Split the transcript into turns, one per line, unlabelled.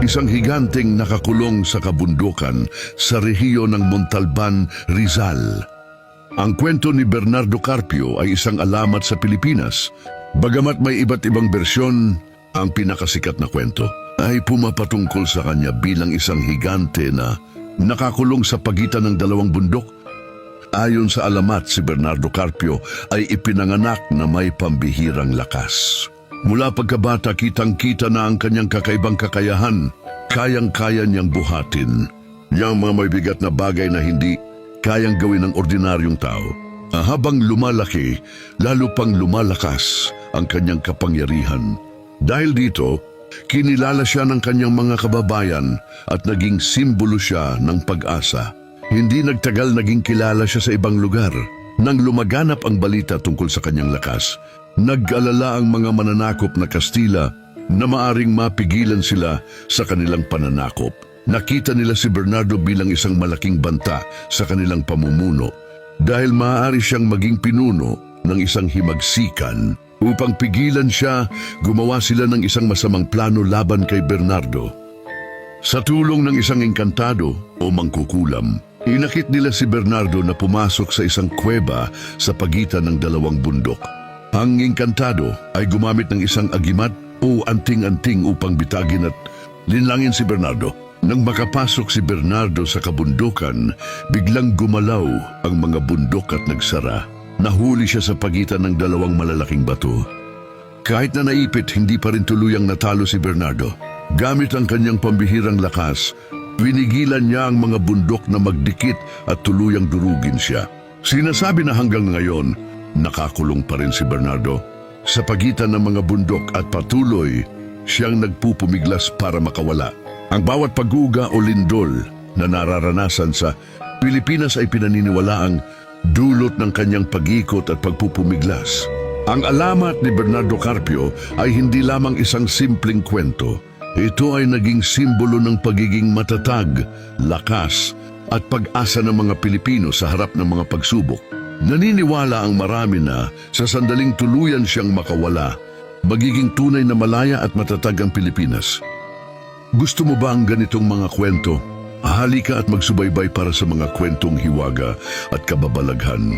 Isang higanteng nakakulong sa kabundukan sa rehiyon ng Montalban, Rizal. Ang kwento ni Bernardo Carpio ay isang alamat sa Pilipinas. Bagamat may iba't ibang bersyon, ang pinakasikat na kwento ay pumapatungkol sa kanya bilang isang higante na nakakulong sa pagitan ng dalawang bundok. Ayon sa alamat, si Bernardo Carpio ay ipinanganak na may pambihirang lakas. Mula pagkabata, kitang-kita na ang kanyang kakaibang kakayahan. Kayang-kaya niyang buhatin. Yang mga may bigat na bagay na hindi kayang gawin ng ordinaryong tao. Habang lumalaki, lalo pang lumalakas ang kanyang kapangyarihan. Dahil dito, kinilala siya ng kanyang mga kababayan at naging simbolo siya ng pag-asa. Hindi nagtagal naging kilala siya sa ibang lugar. Nang lumaganap ang balita tungkol sa kanyang lakas, nag-alala ang mga mananakop na Kastila na maaring mapigilan sila sa kanilang pananakop. Nakita nila si Bernardo bilang isang malaking banta sa kanilang pamumuno dahil maaari siyang maging pinuno ng isang himagsikan. Upang pigilan siya, gumawa sila ng isang masamang plano laban kay Bernardo. Sa tulong ng isang engkantado o mangkukulam, inakit nila si Bernardo na pumasok sa isang kuweba sa pagitan ng dalawang bundok. Ang engkantado ay gumamit ng isang agimat o anting-anting upang bitagin at linlangin si Bernardo. Nang makapasok si Bernardo sa kabundukan, biglang gumalaw ang mga bundok at nagsara. Nahuli siya sa pagitan ng dalawang malalaking bato. Kahit na naipit, hindi pa rin tuluyang natalo si Bernardo. Gamit ang kanyang pambihirang lakas, pinigilan niya ang mga bundok na magdikit at tuluyang durugin siya. Sinasabi na hanggang ngayon, nakakulong pa rin si Bernardo sa pagitan ng mga bundok at patuloy siyang nagpupumiglas para makawala. Ang bawat pag-uga o lindol na nararanasan sa Pilipinas ay pinaniniwalaang dulot ng kanyang pag-ikot at pagpupumiglas. Ang alamat ni Bernardo Carpio ay hindi lamang isang simpleng kwento. Ito ay naging simbolo ng pagiging matatag, lakas at pag-asa ng mga Pilipino sa harap ng mga pagsubok. Naniniwala ang marami na sa sandaling tuluyan siyang makawala, magiging tunay na malaya at matatag ang Pilipinas. Gusto mo ba ang ganitong mga kwento? Halika at magsubaybay para sa mga kwentong hiwaga at kababalaghan.